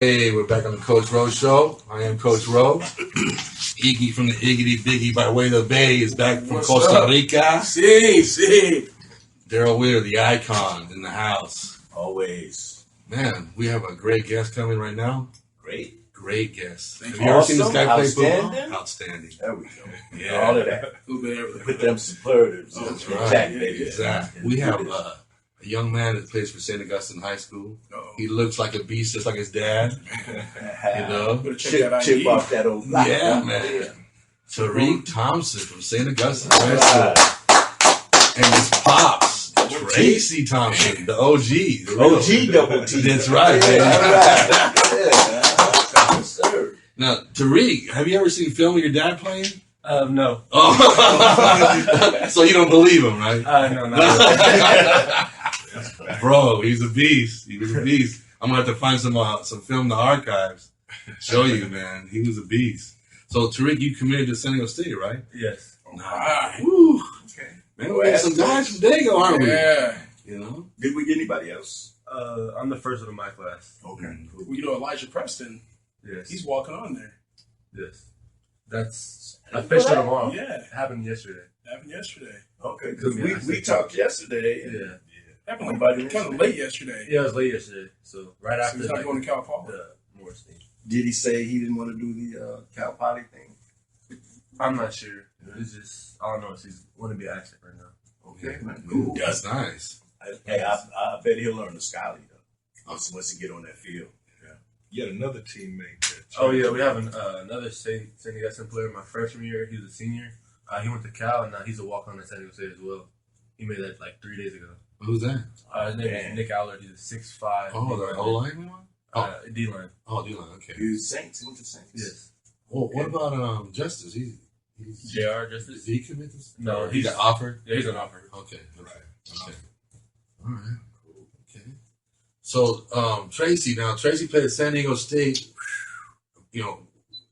Hey, we're back on the Coach Rowe Show. I am Coach Rowe. Iggy from the Iggity Biggie by way of the Bay is back from What's Costa up? Rica. See. Daryl Weir, the icon in the house. Always. Man, we have a great guest coming right now. Great. Great guest. Thank Have you. you ever seen this Awesome. guy play football? Outstanding. Outstanding. There we go. Yeah. All of that. A little bit of everything. Put them superlatives. That's in right. check, baby. Exactly. We have a young man that plays for St. Augustine High School. Uh-oh. He looks like a beast, just like his dad. You know? Better check that Chip ID. off that old block. Yeah, man. Tariq Thompson from St. Augustine. Right. And his pops, Tracy Thompson, the OG. The real- OG double T. That's right, Yeah, man. right. Yeah. Yes, sir. Now, Tariq, have you ever seen film of your dad playing? No. Oh, so you don't believe him, right? No, not really. Bro, he's a beast. He was a beast. I'm gonna have to find some film in the archives. Show you, man. He was a beast. So Tariq, you committed to San Diego State, right? Yes. Alright. Woo. Okay. Man, we have some guys from Dago, aren't we? Yeah. You know? Did we get anybody else? I'm the first one in my class. Okay. Cool. Well, you know, Elijah Preston, Yes. he's walking on there. Yes. That's official tomorrow. Yeah. It happened yesterday. Happened yesterday. Okay, because Yeah, we talked yesterday. And Yeah. Happened Nobody like kind of late yesterday. Yeah, it was late yesterday. So right So after he's not going to Cal Poly. the Morris thing. Did he say he didn't want to do the Cal Poly thing? I'm not sure. It's just I don't know if he's want to be active right now. Okay, man. Cool. That's nice. Hey, I bet he'll learn the Scally though. Once he get on that field. You had another teammate. Oh yeah, we have another St. Augustine player. My freshman year, he was a senior. He went to Cal, and now he's a walk-on at San Diego State as well. He made that like 3 days ago. Who's that? His name Man. is Nick Allard. He's a 6'5". Oh, the O-lineman one? D-line. Oh, D-line, okay. He was Saints. He went to Saints. Yes. Well, what about Justice? He's JR Justice? Did he commit this? No, he he's- got offered. Yeah, he's an offer. Okay, okay, all right, okay. So Tracy, now Tracy played at San Diego State. You know,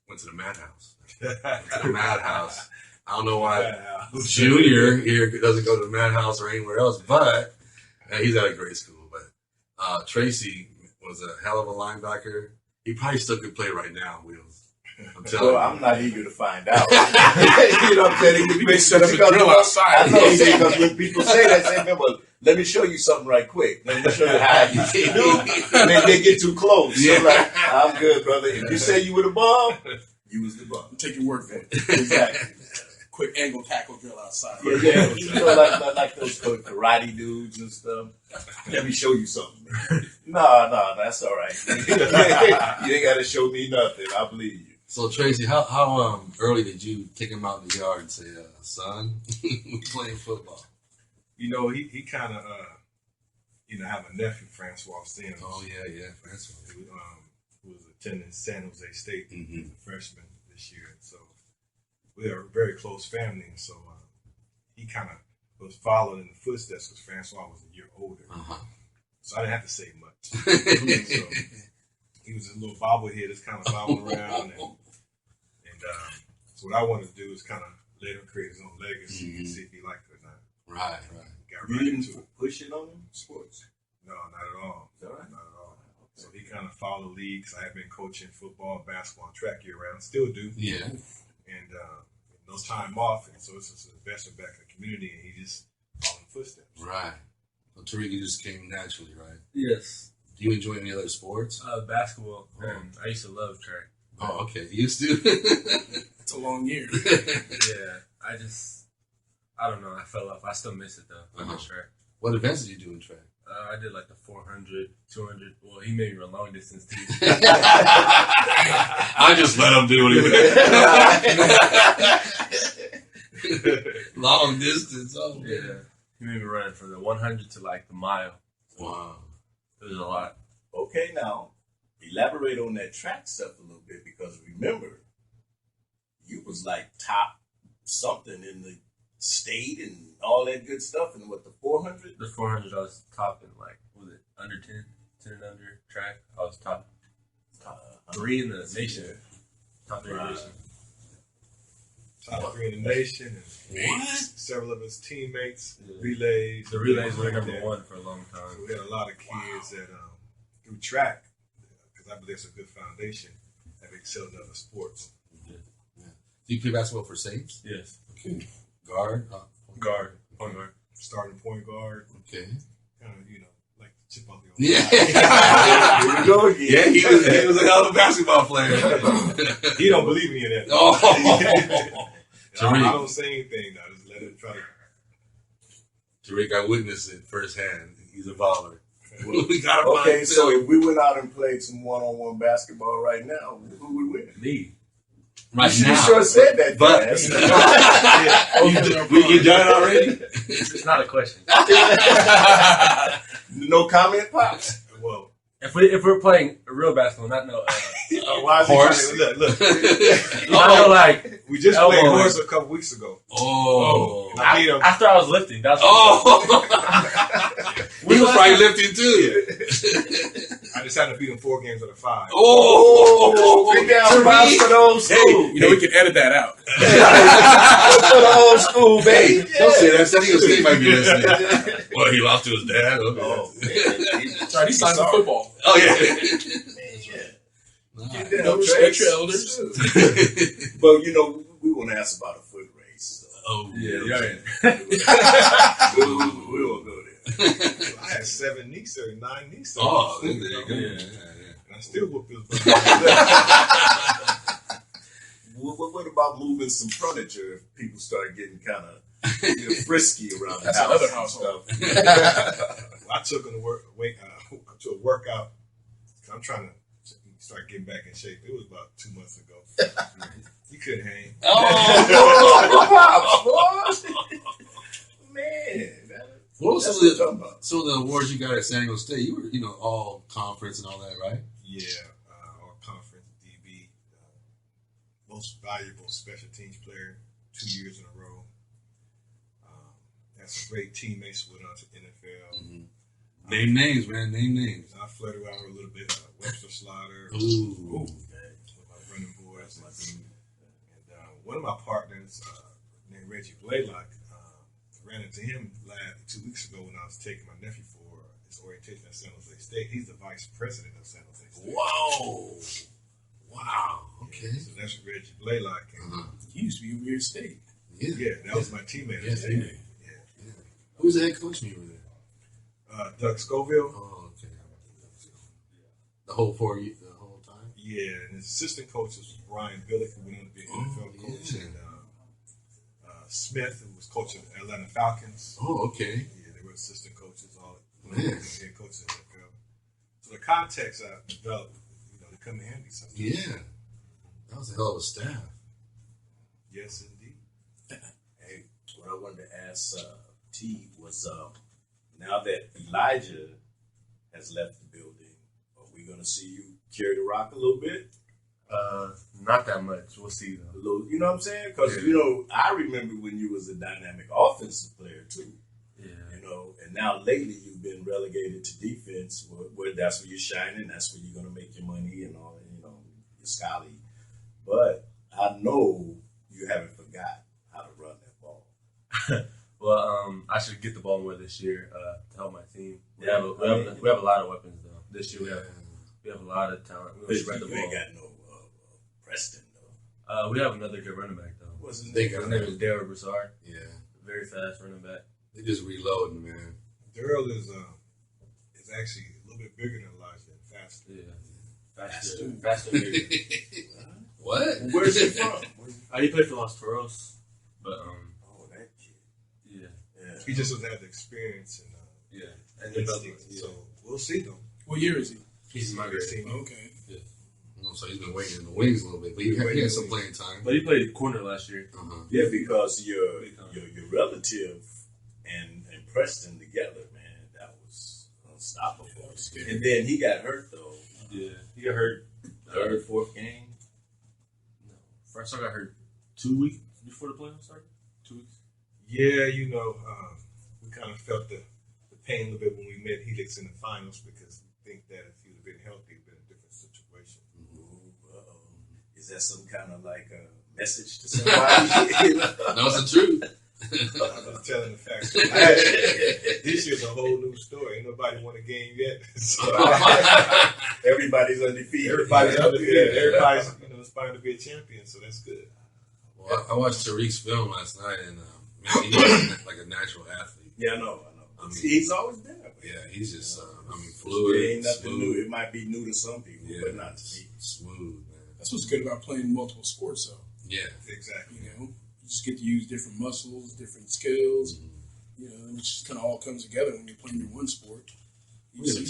went to the madhouse. The madhouse. I don't know why Junior here doesn't go to the madhouse or anywhere else, but he's at a great school. But Tracy was a hell of a linebacker. He probably still could play right now, Wheels. I'm telling Well, you. I'm not eager to find out. You know what I'm saying? You may set up a Because drill I outside. know, because when people say that, say, "Man, well, let me show you something right quick. Let me show you how you can do." And then they get too close. So Yeah. like, I'm good, brother. If you say you were the bomb, you was the bomb. Take your word for it. Exactly. Quick angle tackle drill outside. Yeah. You know, like those karate dudes and stuff. Let me show you something. No, that's all right. You ain't got to show me nothing. I believe you. So Tracy, how early did you take him out in the yard and say, "Son, we're playing football"? You know, he kind of, have a nephew, Francois St. Oh yeah, Francois. Who was attending San Jose State Mhm. as a freshman this year. And so we are a very close family. And so he kind of was following in the footsteps because Francois was a year older. Uh-huh. So I didn't have to say much. So he was a little bobblehead that's kind of bobbling around. And so what I wanted to do is kind of let him create his own legacy and see if he liked it or not. Right. Got You right didn't into it. push it on him? Sports. No, not at all. Is that right? Not at all. So he kind of followed the league because I have been coaching football, basketball, and track year round. Still do. Yeah. And no time off. And so it's just an investment back in the community. And he just followed footsteps. Right. So Tariq, you just came naturally, right? Yes. Do you enjoy any other sports? Basketball. I used to love track. Oh, okay. You used to. It's a long year. Yeah. I don't know. I fell off. I still miss it though. I miss track. What events did you do in track? I did like the 400, 200. Well, he made me run long distance too. I just let him do it. Long distance. Oh, Yeah. He made me run from the 100 to like the mile. Wow. It was a lot. Okay, now elaborate on that track stuff a little bit because remember, you was like top something in the state and all that good stuff. And what, the 400? The 400, I was top in like, what was it, under 10? 10 and under track. I was top 3 in the nation. Top 3 in the nation. Top 3 in the nation. And What? several of his teammates, Yeah. relays. The relays were like number that. 1 for a long So time. we had a lot of kids that through track, because I believe it's a good foundation that excel in other sports. Do you play basketball for Saints? Yes. Okay. Guard? Guard. Point guard. Starting point guard, Okay. kind of, like the chip off the old Yeah. Here we go again. Yeah, he was a hell of a basketball player. He don't believe any of that. Oh. I don't say anything now. Just let him try to. Tariq, I witnessed it firsthand. He's a baller. We got Okay, so if we went out and played some one-on-one basketball right now, who would win? Me. right You now. sure said that, But- fast. You done it already? It's not a question. No comment, Pops? Well, If we're playing real basketball, not no. why is he Horse. trying to, look, Not no like. we just Elbow. played horse a couple weeks ago. Oh. And I beat him. After I was lifting, that's Oh. We was probably lifting too. I decided to beat him 4 games out of 5. Oh. Big down Pops for the old school. You know, we can edit that out. For the old school, baby. Don't say that. San Diego State might be listening. Well, he lost to his dad. Okay. Oh, man. That's right, he signed for football. Oh, yeah. Get You down, know, respect Trace. your elders. But, we want to ask about a foot race. So. Oh, Yeah, We right. won't go there. I had 7 knee surgery, 9 knee surgery. Oh, there you go. Yeah. And I still whoop his butt. What about moving some furniture if people start getting kind of frisky around the That's house? another and household. stuff? I took him to to a workout. I'm trying to start getting back in shape. It was about 2 months ago. You couldn't hang. Man. What was That's some what of I'm talking about. some of the awards you got at San Diego State? You were, all conference and all that, right? Yeah, our conference DB, most valuable special teams player 2 years in a row. Had some great teammates who went on to NFL. Name names, man. Name names. I flirted around her a little bit. Webster Slaughter, Ooh. one of my running boys, and one of my partners named Reggie Blaylock. Ran into him 2 weeks ago when I was taking my nephew for his orientation at San Jose State. He's the vice president of San Jose State. Whoa. Wow. Okay. So that's Reggie Blaylock. And, He used to be a weird state. yeah, that was my teammate. Yeah, teammate. Yeah. Who's the head coach when you were there? Doug Scoville. Oh, okay. The whole 4 years, the whole time? Yeah, and his assistant coach was Brian Billick, who went on to be an NFL coach, yeah. and Smith, who was coach of the Atlanta Falcons. Oh, okay. Yeah, they were assistant coaches, all Man. head coaches in the NFL. So the context I developed, they come in handy sometimes. Yeah. That was a hell of a staff. Yes, indeed. Hey, what I wanted to ask T was now that Elijah has left the building, are we going to see you carry the rock a little bit? Not that much. We'll see though. A little, you know what I'm saying? Because, I remember when you was a dynamic offensive player too. Yeah. And now lately you've been relegated to defense, where that's where you're shining, that's where you're going to make your money and all, your scholarly. But I know you haven't forgot how to run that ball. Well, I should get the ball more this year to help my team. We have a lot of weapons though. This year we have a lot of talent. We're But gonna spread the you ain't ball. got no Preston, though. We have another good running back though. What's his They name? His name is Darryl Broussard. Yeah. Very fast running back. They just reloading, man. Darryl is actually a little bit bigger than Elijah and faster. Yeah. Faster. Bigger. What? Where's he from? He played for Los Toros, but Oh, that kid. yeah. Yeah. He just doesn't have the experience and And instinct. So we'll see though. What year is he? he's my grade. Okay. So he's been waiting in the wings a little bit, but he had some playing time. But he played corner last year. Yeah, because your relative and Preston together, man, that was unstoppable. And then he got hurt though. Yeah. He got hurt. Third, fourth game. No. First I got hurt 2 weeks before the playoffs started. 2 weeks. Yeah, we kind of felt the pain a little bit when we met Helix in the finals because we think that if he would have been healthy, it would have been a different situation. Is that some kind of like a message to somebody? No, it's the truth. I'm just telling the facts. This year's a whole new story. Ain't nobody won a game yet. So Everybody's undefeated. everybody's undefeated. Everybody's aspiring to be a champion. So that's good. Well, I watched Tariq's film last night, and man, he's like a natural athlete. Yeah, I know. I mean, He's always been that way. Yeah, he's just fluid. It ain't nothing smooth. new. It might be new to some people, Yeah, but not to me. smooth, man. That's what's good about playing multiple sports, though. Yeah, Exactly. You just get to use different muscles, different skills. And it just kind of all comes together when you're playing your one sport. What is he,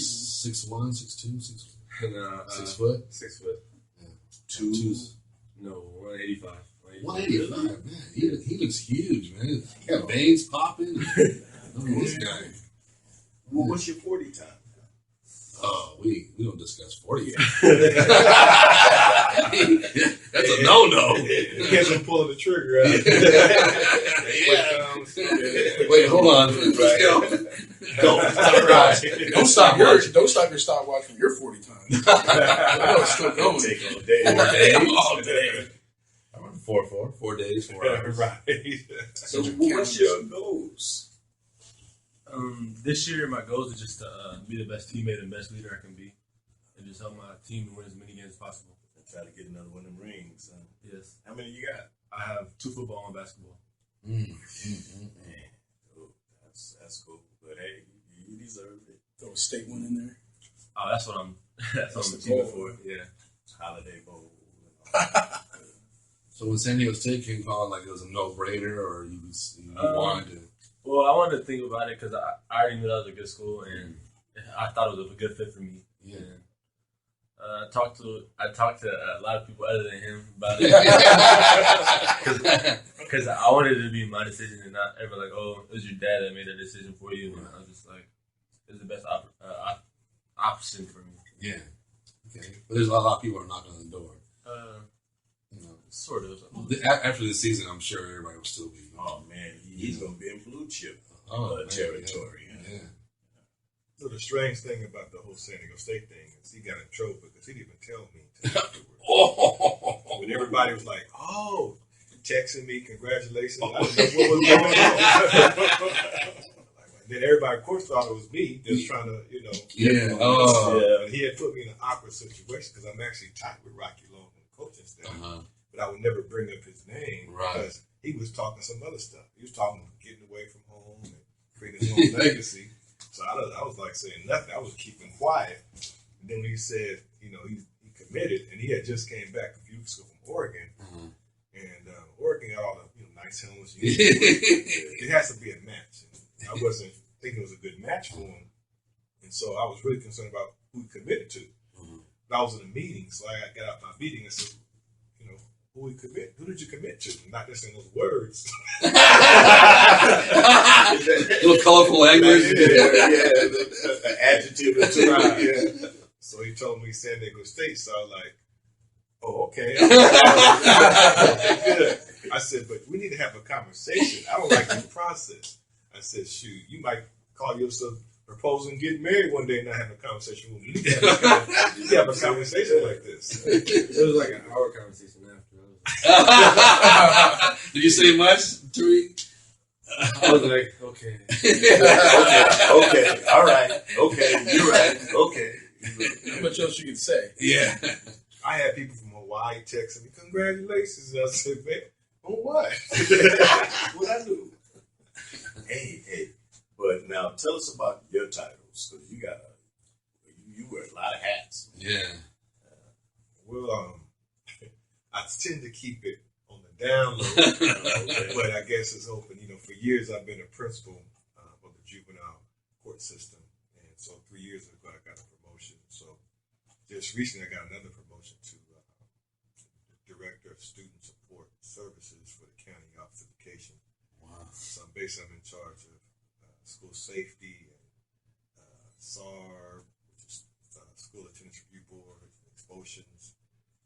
6'1", 6'2", 6 foot? 6 foot. Two. No, 185. 185, man. He looks huge, man. He got veins popping. I mean, this guy. Well, what's your 40 time? Oh, we don't discuss 40. That's a no-no. Depends on pulling the trigger out. Wait, hold on. Don't stop your stopwatch from your 40 times. I know it's still going. Take all day. All day. I remember 4 days, 4 hours. Right. So, what's your goals? This year, my goals are just to be the best teammate and best leader I can be, and just help my team to win as many games as possible. And try to get another one of them rings. Yes. How many you got? I have 2 football and basketball. Man, that's cool. But hey, you deserved it. Throw a state one in there. Oh, that's what I'm That's the achieving goal. for. Yeah. Holiday Bowl. So when San Diego State came called, like it was a no-brainer, or you wanted to? Well, I wanted to think about it because I already knew that was a good school, and I thought it was a good fit for me. Yeah. And, I talked to a lot of people other than him about it because I wanted it to be my decision and not ever like, oh, it was your dad that made that decision for you. And I was just like, it's the best option for me. Yeah. Okay. But there's a lot of people who are knocking on the door. Sort of. After the season, I'm sure everybody will still be. Oh man, he's gonna be in blue chip Man, territory. Yeah. So the strange thing about the whole San Diego State thing is he got in trouble because he didn't even tell me until afterwards. When everybody was like, "Oh," texting me, "Congratulations!" I didn't know what was going on. And then everybody, of course, thought it was me just trying to, Yeah. But he had put me in an awkward situation because I'm actually tight with Rocky Long on the coaching staff, but I would never bring up his name because he was talking some other stuff. He was talking getting away from home and creating his own legacy. So I was like saying nothing. I was keeping quiet. And then when he said, he committed, and he had just came back a few weeks ago from Oregon, and Oregon got all the nice helmets. It has to be a match. And I wasn't thinking it was a good match for him, and so I was really concerned about who he committed to. But I was in a meeting, so I got out my meeting and said, who did you commit to? Not just in those words. Little colorful language. An adjective or two. Yeah. So he told me San Diego State, so I was like, oh, okay. Good. I said, but we need to have a conversation. I don't like this process. I said, shoot, you might call yourself proposing getting married one day and not have a conversation with me. You need to have a conversation like this. It was like an hour conversation after. Did you say much, Tariq? I was like, okay. Okay, all right, okay, you're right, okay. How much else you can say? Yeah. I had people from Hawaii texting me, congratulations. And I said, man, on what? What I do? Hey. But now tell us about your titles, because you wear a lot of hats. Yeah. Well, I tend to keep it on the down low, but I guess it's open. For years I've been a principal of the juvenile court system, and so 3 years ago I got a promotion. So just recently I got another promotion to Director of Student Support Services for the County Office of Education. Wow. So I'm in charge of school safety and SAR, which is School Attendance Review Board, expulsions.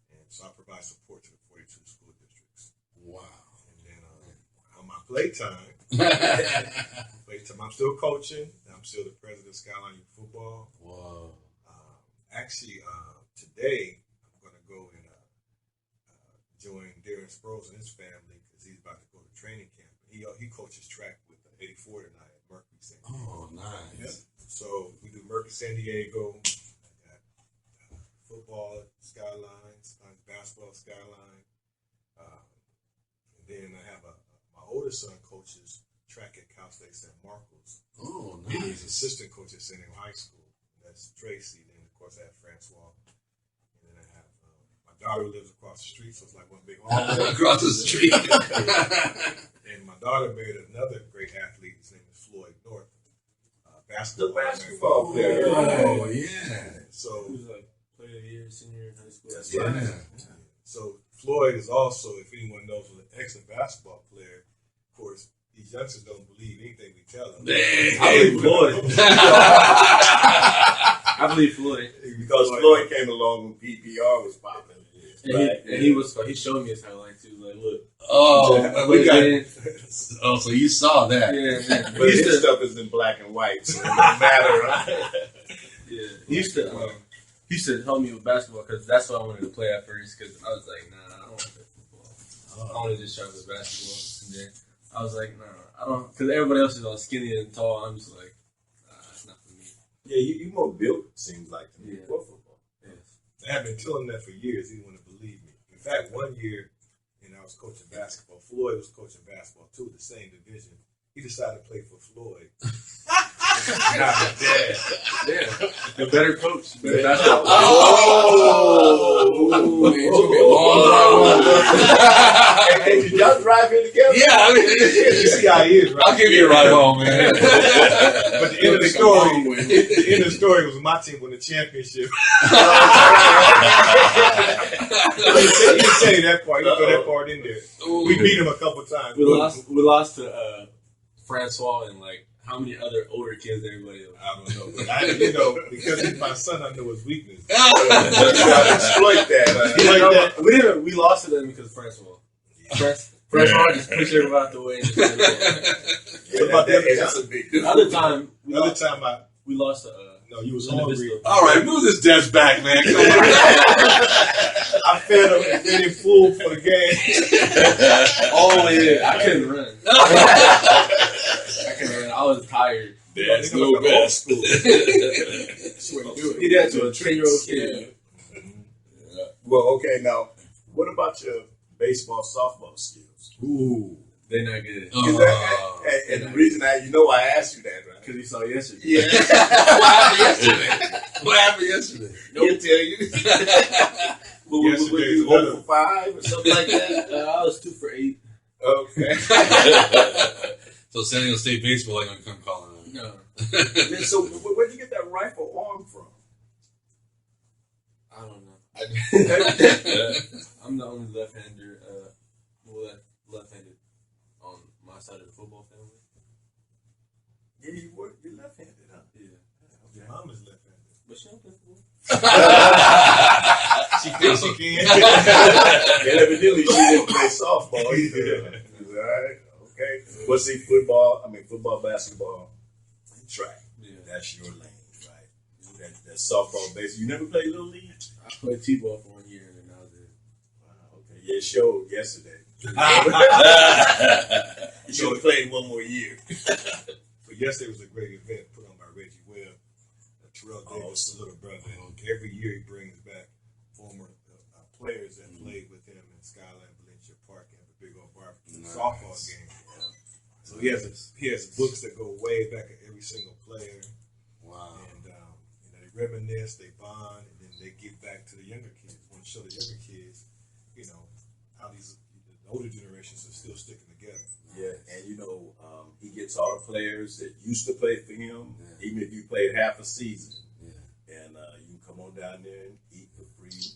And so I provide support to the 42 school districts. Wow. And then on my playtime, I'm still coaching. I'm still the president of Skyline Youth Football. Whoa. Actually, today I'm going to go and join Darren Sproles and his family because he's about to go to training camp He coaches track with 84 tonight at Mercury St. Oh, nice. Yeah. So we do Mercury San Diego. I got football at Skyline, sometimes basketball at Skyline. And then I have my oldest son coaches track at Cal State San Marcos. Oh, He's nice. assistant coach at San Diego High School. That's Tracy. Then of course I have Francois. And then I have my daughter who lives across the street, so it's like one big home. Across the street. And my daughter married another great athlete. His name is Floyd North. The basketball player. Oh, yeah. So He was like player of the year, senior in high school. That's Yeah. right. So Floyd is also, if anyone knows, was an excellent basketball player. Of course, these youngsters don't believe anything we tell them. Dang. I believe Floyd. I believe Floyd. Because Floyd came along when PPR was popping. And he showed me his highlight too. Like, look. Oh, we got. Yeah, Oh, so you saw that? man. But his stuff is in black and white, so it doesn't matter. Yeah, he used to help me with basketball because that's what I wanted to play at first. Because I was like, nah, I don't want to play football. I want to just try with basketball. And then I was like, nah, I don't. Because everybody else is all skinny and tall. I'm just like, nah, it's not for me. Yeah, you more built, seems like, to me, Yeah. for football. Yes. I've been telling him that for years. He didn't want to believe me. In fact, one year, I was coaching basketball. Floyd was coaching basketball too, the same division. He decided to play for Floyd. Not my dad. Yeah, the better coach, better basketball. Hey, did y'all drive here together? Yeah, I mean, You see how he is, right? I'll give you a ride home, man. But the end of the story, the end of the story was my team won the championship. He didn't say that part. He didn't throw that part in there. We beat him a couple times. We lost to Francois and like how many other older kids everybody else. I don't know, but because he's my son, I know his weakness. Exploit that. We lost to them because of Francois. Francois just pushed everybody out the way. And What about the other That's time? a big the difference. other time, Another time we lost to. no, you was Linda hungry. Vista. All right, move this desk back, man. Come on. I fed him and made him full for the game. Oh yeah, I couldn't run. I was tired. That's no no best. school. He did that to a 10-year-old kid. Well, okay, now, what about your baseball, softball skills? Ooh. They're not good. And the reason I asked you that, right? Because he saw yesterday. Yeah. What happened yesterday? He'll tell you. What you 0 for 5 or something like that? I was 2 for 8. Okay. So San Diego State baseball ain't gonna come calling on you. No. So where'd you get that rifle arm from? I don't know. I'm the only left-hander, left-handed on my side of the football family. Yeah, you're left-handed, huh? Yeah. Your mom is left-handed. But she don't play football. She thinks she can. And evidently she didn't play softball either. All right. Okay. Well, see, football, basketball, and track. Yeah. That's your lane, right? That softball, baseball. You never played Little League? I played T-ball for 1 year and then I was it. Wow, okay. Yeah, it showed yesterday. You should have played one more year. But yesterday was a great event put on by Reggie Webb. Terrell Davis' little brother. Every year he brings back former players that played with him in Skyline Valencia Park and have a big old barbecue softball game. So he has books that go way back at every single player. Wow. And they reminisce, they bond, and then they give back to the younger kids. Want to show the younger kids, how the older generations are still sticking together. Yeah, and he gets all the players that used to play for him, even if you played half a season. Yeah. And you can come on down there and eat for free,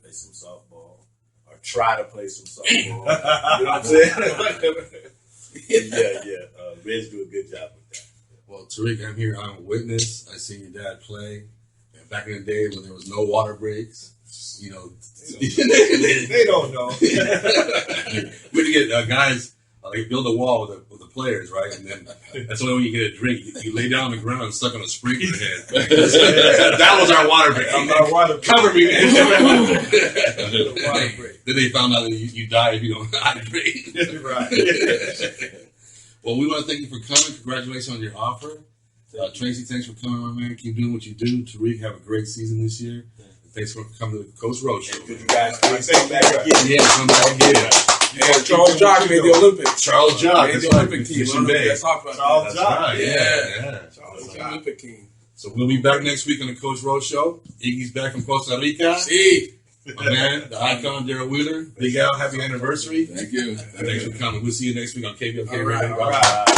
play some softball, or try to play some softball. You know what I'm saying? Yeah. Reg do a good job with that. Well, Tariq, I'm here. I'm a witness. I seen your dad play. And back in the day when there was no water breaks, They don't know. We'd get guys They build a wall with the players, right? And then that's the only way you get a drink. You lay down on the ground and suck on a sprinkler head. That was our water break. Cover me, man. Water break. Then they found out that you die if you don't hydrate. Right. Well, we want to thank you for coming. Congratulations on your offer. Tracy, thanks for coming on, man. Keep doing what you do. Tariq, have a great season this year. Thanks for coming to the Coast Road Show. Could you guys please come back again? Yeah, come back again. Charles Jock made the Olympics. Charles Jock, made that's the right. Olympic team. Mission Bay. Let's talk about Charles that. Jock. Right, yeah. Charles Jock. Olympic team. So we'll be back next week on the Coach Road Show. Iggy's back from Costa Rica. See. My man, the icon, Darrell Wheeler. Big Al, happy anniversary. Thank you. Thanks for coming. We'll see you next week on KBLK All right, Radio. all right.